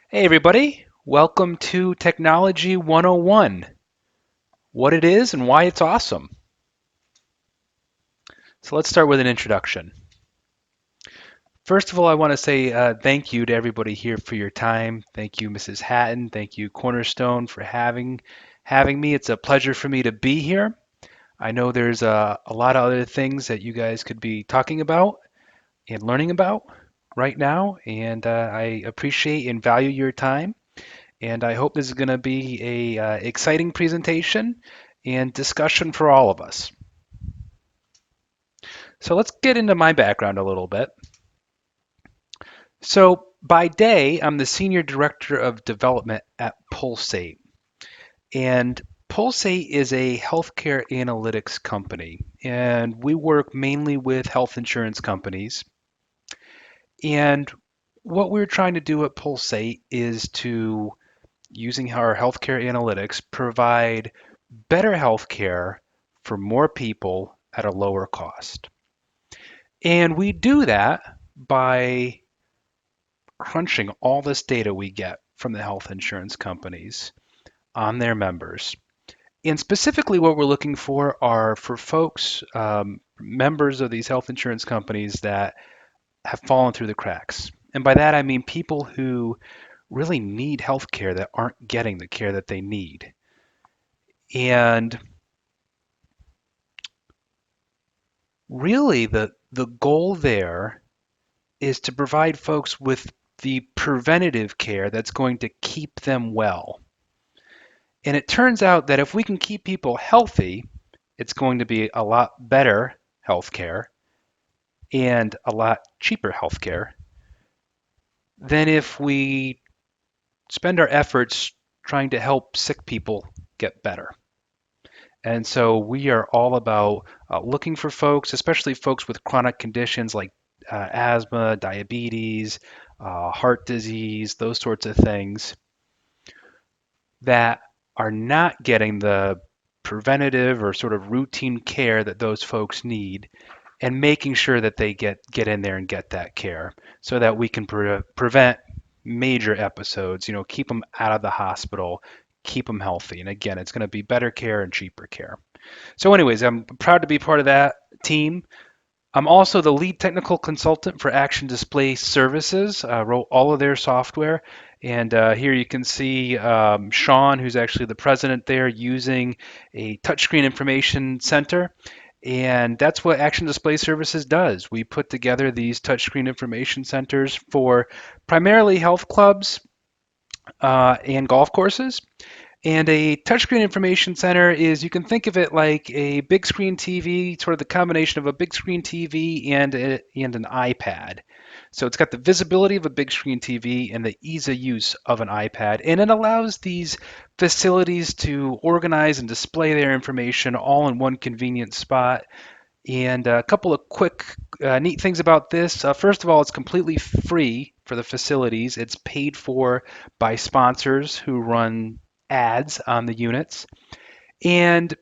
Hey everybody, welcome to Technology 101, what it is and why it's awesome. So let's start with an introduction. First of all, I want to say thank you to everybody here for your time. Thank you, Mrs. Hatton. Thank you, Cornerstone, for having me. It's a pleasure for me to be here. I know there's a lot of other things that you guys could be talking about and learning about right now, and I appreciate and value your time. And I hope this is going to be a exciting presentation and discussion for all of us. So let's get into my background a little bit. So by day, I'm the Senior Director of Development at Pulsate. And Pulsate is a healthcare analytics company. And we work mainly with health insurance companies. And what we're trying to do at Pulsate is to, using our healthcare analytics, provide better healthcare for more people at a lower cost. And we do that by crunching all this data we get from the health insurance companies on their members. And specifically, what we're looking for are for folks, members of these health insurance companies that have fallen through the cracks. And by that, I mean people who really need health care that aren't getting the care that they need. And really, the goal there is to provide folks with the preventative care that's going to keep them well. And it turns out that if we can keep people healthy, it's going to be a lot better healthcare and a lot cheaper healthcare than if we spend our efforts trying to help sick people get better. And so we are all about looking for folks, especially folks with chronic conditions like asthma, diabetes, heart disease, those sorts of things that are not getting the preventative or sort of routine care that those folks need, and making sure that they get in there and get that care so that we can prevent major episodes, keep them out of the hospital, keep them healthy. And again, it's going to be better care and cheaper care. So anyways, I'm proud to be part of that team. I'm also the lead technical consultant for Action Display Services. I wrote all of their software. And here you can see Sean, who's actually the president there, using a touchscreen information center. And that's what Action Display Services does. We put together these touchscreen information centers for primarily health clubs and golf courses. And a touchscreen information center is, you can think of it like a big screen TV, sort of the combination of a big screen TV and an iPad. So it's got the visibility of a big screen TV and the ease of use of an iPad. And it allows these facilities to organize and display their information all in one convenient spot. And a couple of quick, neat things about this. First of all, it's completely free for the facilities. It's paid for by sponsors who run ads on the units. And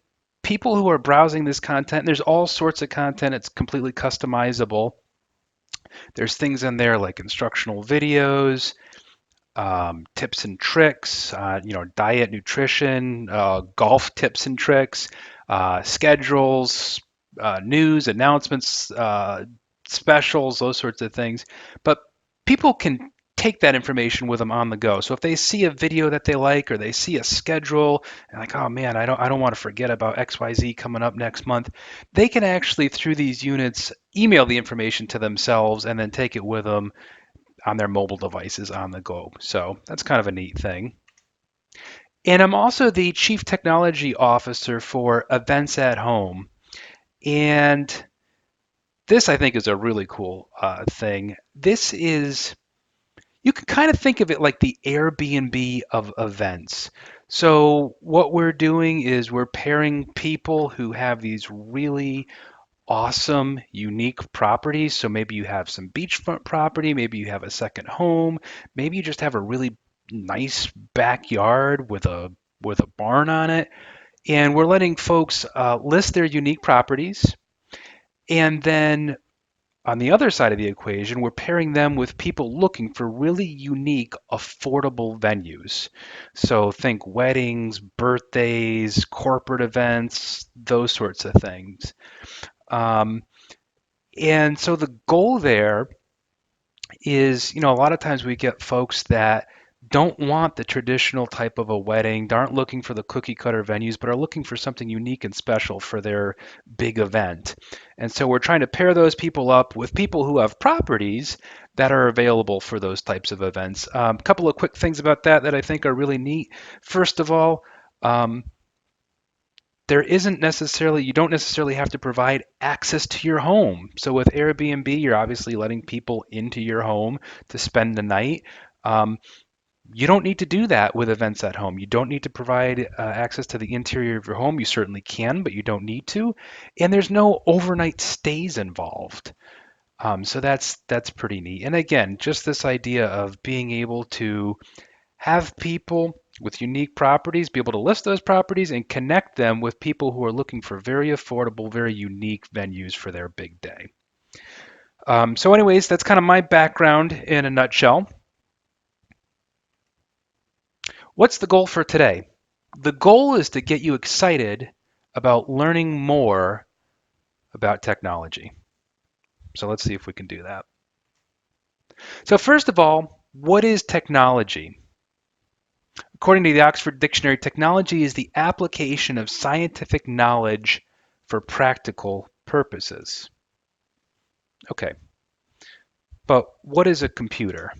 people who are browsing this content, there's all sorts of content. It's completely customizable. There's things in there like instructional videos, tips and tricks, diet, nutrition, golf tips and tricks, schedules, news, announcements, specials, those sorts of things. But people can take that information with them on the go. So if they see a video that they like, or they see a schedule and like, oh man, I don't want to forget about XYZ coming up next month, they can actually, through these units, email the information to themselves and then take it with them on their mobile devices on the go. So that's kind of a neat thing. And I'm also the Chief Technology Officer for Events at Home. And this, I think, is a really cool thing. This is, you can kind of think of it like the Airbnb of events. So what we're doing is we're pairing people who have these really awesome, unique properties. So maybe you have some beachfront property, maybe you have a second home, maybe you just have a really nice backyard with a barn on it. And we're letting folks list their unique properties, and then On the other side of the equation, we're pairing them with people looking for really unique, affordable venues. So think weddings, birthdays, corporate events, those sorts of things. Um, and so the goal there is, a lot of times we get folks that don't want the traditional type of a wedding, aren't looking for the cookie cutter venues, but are looking for something unique and special for their big event. And so we're trying to pair those people up with people who have properties that are available for those types of events. A couple of quick things about that I think are really neat. First of all, um, you don't necessarily have to provide access to your home. So with Airbnb, you're obviously letting people into your home to spend the night. Um, you don't need to do that with events at home. You don't need to provide access to the interior of your home. You certainly can, but you don't need to. And there's no overnight stays involved. So that's pretty neat. And again, just this idea of being able to have people with unique properties be able to list those properties and connect them with people who are looking for very affordable, very unique venues for their big day. So anyways, that's kind of my background in a nutshell. What's the goal for today? The goal is to get you excited about learning more about technology. So let's see if we can do that. So first of all, what is technology? According to the Oxford Dictionary, technology is the application of scientific knowledge for practical purposes. Okay, but what is a computer?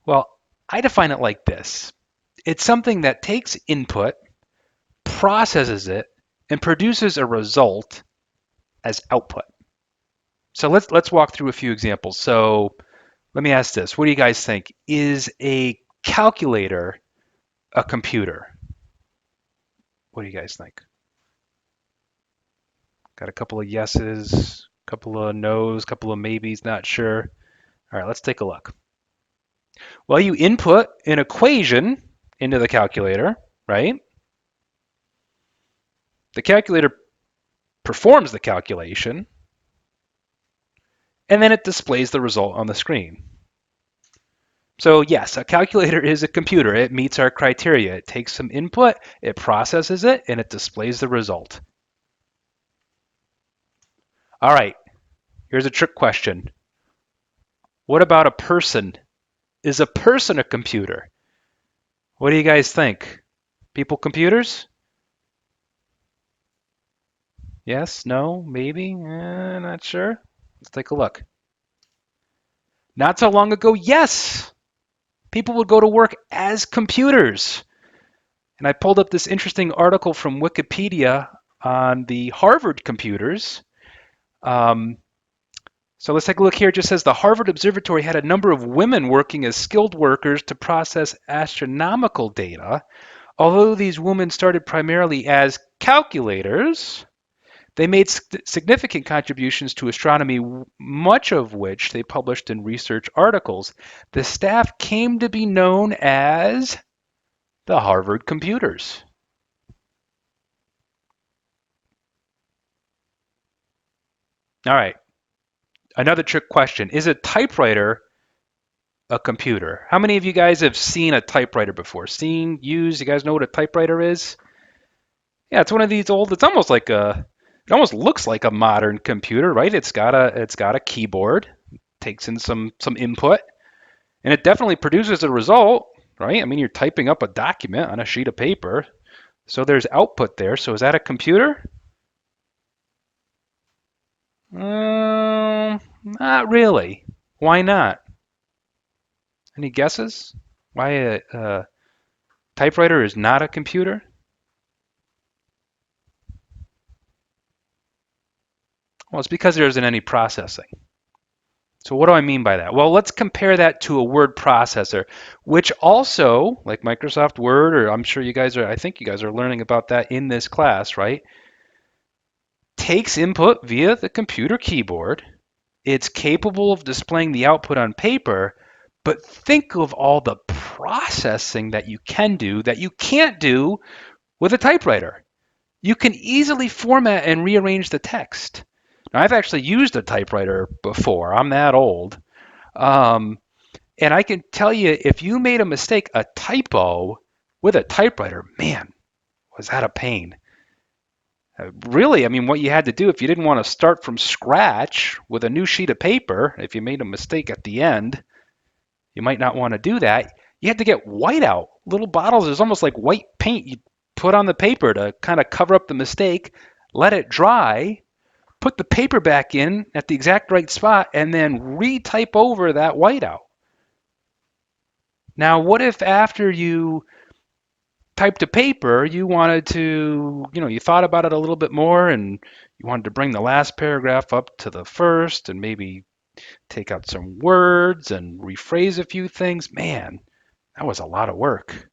Well, I define it like this. It's something that takes input, processes it, and produces a result as output. So let's walk through a few examples. So let me ask this. What do you guys think? Is a calculator a computer? What do you guys think? Got a couple of yeses, a couple of no's, a couple of maybes, not sure. All right, let's take a look. Well, you input an equation into the calculator, right? The calculator performs the calculation, and then it displays the result on the screen. So yes, a calculator is a computer. It meets our criteria. It takes some input, it processes it, and it displays the result. All right, here's a trick question. What about a person? Is a person a computer? What do you guys think? People computers? Yes, no, maybe, not sure. Let's take a look. Not so long ago, yes, people would go to work as computers. And I pulled up this interesting article from Wikipedia on the Harvard computers. So let's take a look here. It just says the Harvard Observatory had a number of women working as skilled workers to process astronomical data. Although these women started primarily as calculators, they made significant contributions to astronomy, much of which they published in research articles. The staff came to be known as the Harvard computers. All right, another trick question. Is a typewriter a computer? How many of you guys have seen a typewriter before? Seen, used? You guys know what a typewriter is? Yeah, it's one of these old, it almost looks like a modern computer, right? It's got a keyboard, takes in some input, and it definitely produces a result, right? I mean, you're typing up a document on a sheet of paper, so there's output there. So is that a computer? Not really. Why not? Any guesses? Why a typewriter is not a computer? Well, it's because there isn't any processing. So what do I mean by that? Well, let's compare that to a word processor, which also, like Microsoft Word, or I think you guys are learning about that in this class, right? Takes input via the computer keyboard. It's capable of displaying the output on paper, but think of all the processing that you can do that you can't do with a typewriter. You can easily format and rearrange the text Now, I've actually used a typewriter before. I'm that old. Um, and I can tell you, if you made a mistake, a typo with a typewriter, man, was that a pain. Really, I mean, what you had to do if you didn't want to start from scratch with a new sheet of paper, if you made a mistake at the end, you might not want to do that. You had to get whiteout, little bottles. It was almost like white paint you put on the paper to kind of cover up the mistake, let it dry, put the paper back in at the exact right spot, and then retype over that whiteout. Now, what if after you typed a paper, you wanted to, you thought about it a little bit more and you wanted to bring the last paragraph up to the first and maybe take out some words and rephrase a few things? Man, that was a lot of work.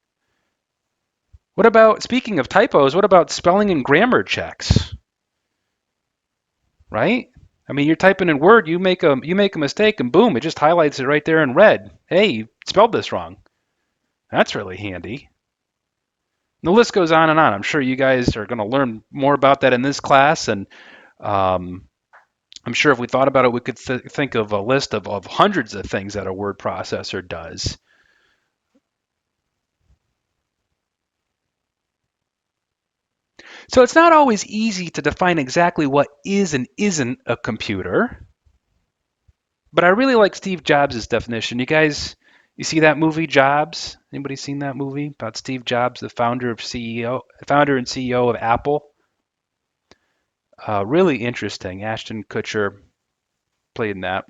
What about, speaking of typos, what about spelling and grammar checks, right? I mean, you're typing in Word, you make a mistake, and boom, it just highlights it right there in red. Hey, you spelled this wrong. That's really handy. The list goes on and on. I'm sure you guys are going to learn more about that in this class, and um, I'm sure if we thought about it, we could think of a list of hundreds of things that a word processor does. So it's not always easy to define exactly what is and isn't a computer, but I really like Steve Jobs' definition. You see that movie Jobs? Anybody seen that movie about Steve Jobs, the founder and CEO of Apple? Really interesting. Ashton Kutcher played in that.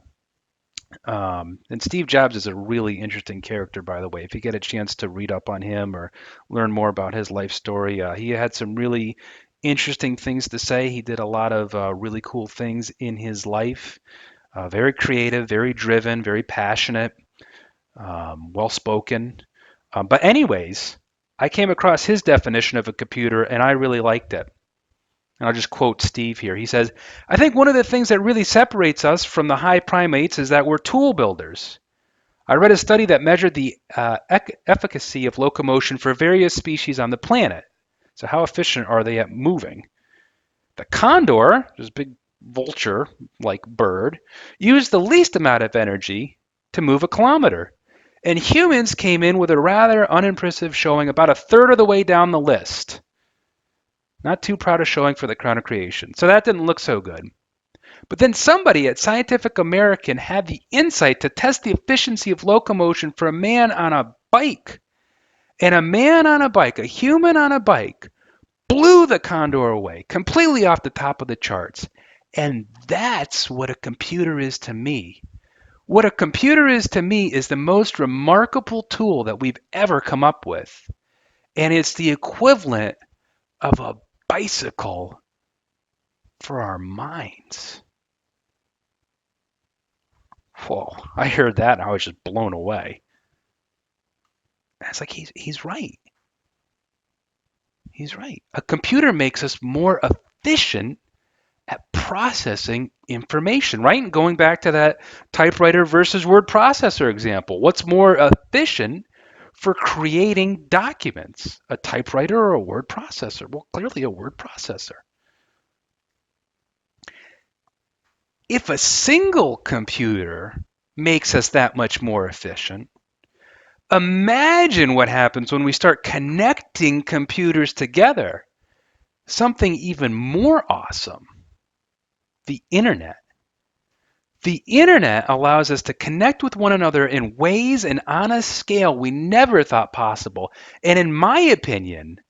And Steve Jobs is a really interesting character, by the way. If you get a chance to read up on him or learn more about his life story, he had some really interesting things to say. He did a lot of really cool things in his life. Very creative, very driven, very passionate, well spoken. But, anyways, I came across his definition of a computer and I really liked it. And I'll just quote Steve here. He says, I think one of the things that really separates us from the high primates is that we're tool builders. I read a study that measured the efficacy of locomotion for various species on the planet. So, how efficient are they at moving? The condor, which is a big vulture like bird, used the least amount of energy to move a kilometer. And humans came in with a rather unimpressive showing about a third of the way down the list. Not too proud of showing for the crown of creation. So that didn't look so good. But then somebody at Scientific American had the insight to test the efficiency of locomotion for a man on a bike. And a man on a bike, a human on a bike, blew the condor away, completely off the top of the charts. And that's what a computer is to me. What a computer is to me is the most remarkable tool that we've ever come up with. And it's the equivalent of a bicycle for our minds. Whoa, I heard that and I was just blown away. And it's like he's right. He's right. A computer makes us more efficient at processing information, right? And going back to that typewriter versus word processor example, what's more efficient for creating documents, a typewriter or a word processor? Well, clearly a word processor. If a single computer makes us that much more efficient, imagine what happens when we start connecting computers together. Something even more awesome, the internet. The internet allows us to connect with one another in ways and on a scale we never thought possible. And in my opinion,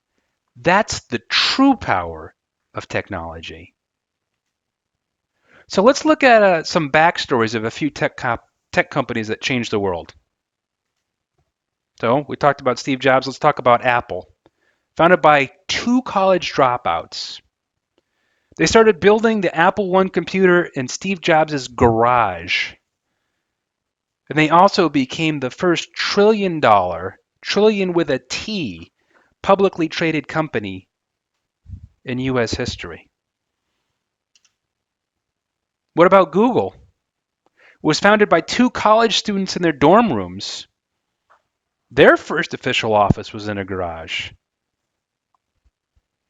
that's the true power of technology. So let's look at some backstories of a few tech companies that changed the world. So we talked about Steve Jobs. Let's talk about Apple. Founded by two college dropouts. They started building the Apple I computer in Steve Jobs' garage. And they also became the first trillion with a T, publicly traded company in U.S. history. What about Google? It was founded by two college students in their dorm rooms. Their first official office was in a garage.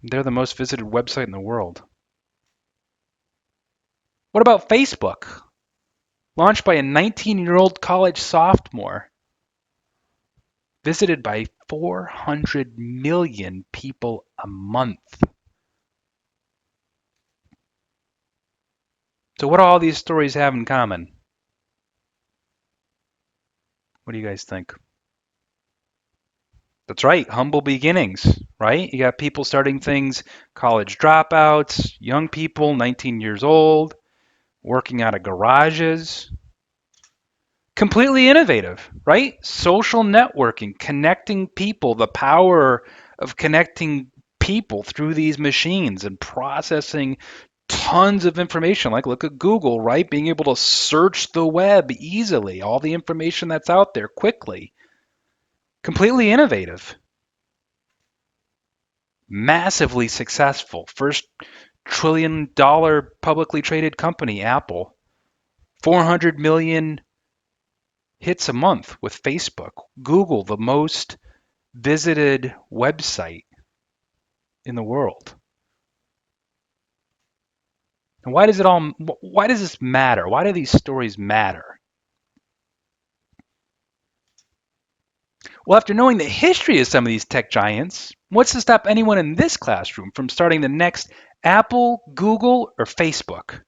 They're the most visited website in the world. What about Facebook? Launched by a 19-year-old college sophomore, visited by 400 million people a month. So what do all these stories have in common? What do you guys think? That's right, humble beginnings, right? You got people starting things, college dropouts, young people, 19 years old, working out of garages. Completely innovative, right? Social networking, connecting people, the power of connecting people through these machines and processing tons of information. Like, look at Google, right? Being able to search the web easily, all the information that's out there quickly. Completely innovative. Massively successful. First $1 trillion publicly traded company, Apple. 400 million hits a month with Facebook. Google, the most visited website in the world. And why does this matter? Why do these stories matter? Well, after knowing the history of some of these tech giants, what's to stop anyone in this classroom from starting the next Apple, Google, or Facebook?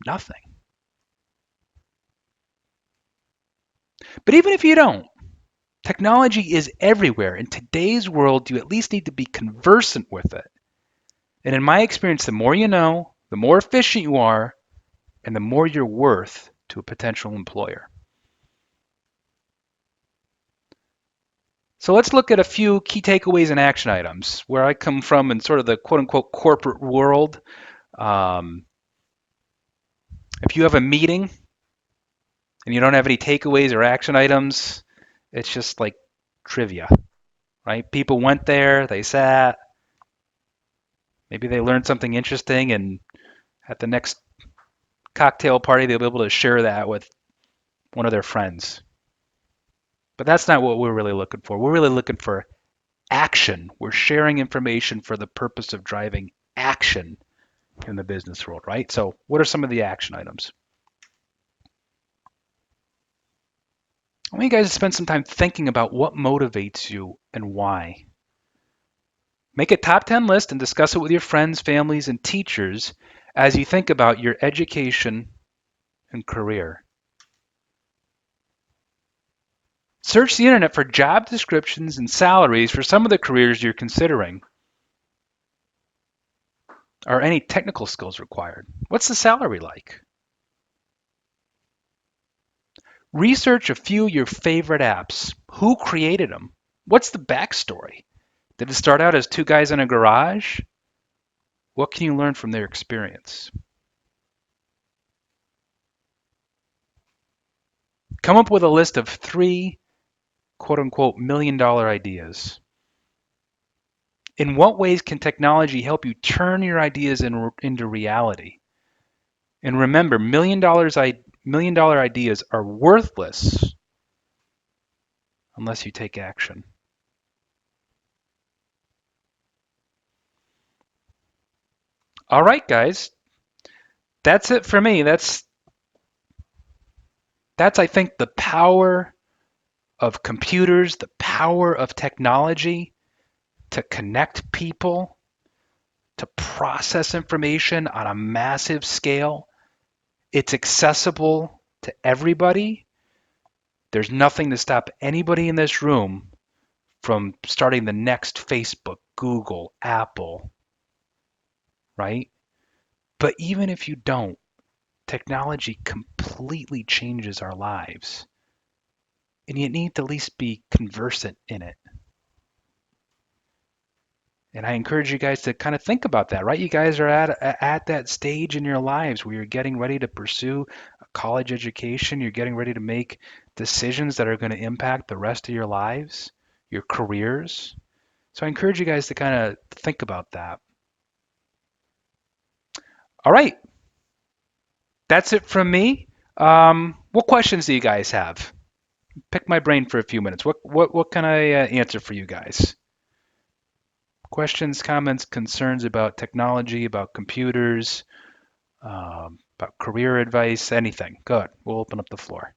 Nothing. But even if you don't, technology is everywhere. In today's world, you at least need to be conversant with it. And in my experience, the more you know, the more efficient you are, and the more you're worth to a potential employer. So let's look at a few key takeaways and action items. Where I come from in sort of the quote unquote corporate world, um, if you have a meeting and you don't have any takeaways or action items, it's just like trivia, right? People went there, they sat, maybe they learned something interesting, and at the next cocktail party, they'll be able to share that with one of their friends. But that's not what we're really looking for. We're really looking for action. We're sharing information for the purpose of driving action in the business world, right? So, what are some of the action items? I want you guys to spend some time thinking about what motivates you and why. Make a top 10 list and discuss it with your friends, families, and teachers as you think about your education and career. Search the internet for job descriptions and salaries for some of the careers you're considering. Are any technical skills required? What's the salary like? Research a few of your favorite apps. Who created them? What's the backstory? Did it start out as two guys in a garage? What can you learn from their experience? Come up with a list of 3 quote unquote $1 million ideas. In what ways can technology help you turn your ideas into reality? And remember, $1 million ideas are worthless unless you take action. All right, guys. That's it for me. That's I think the power of computers, the power of technology to connect people, to process information on a massive scale. It's accessible to everybody. There's nothing to stop anybody in this room from starting the next Facebook, Google, Apple, right? But even if you don't, technology completely changes our lives. And you need to at least be conversant in it. And I encourage you guys to kind of think about that, right? You guys are at that stage in your lives where you're getting ready to pursue a college education. You're getting ready to make decisions that are going to impact the rest of your lives, your careers. So I encourage you guys to kind of think about that. All right, that's it from me. What questions do you guys have? Pick my brain for a few minutes. What can I answer for you guys? Questions, comments, concerns about technology, about computers, about career advice, anything. Good. We'll open up the floor.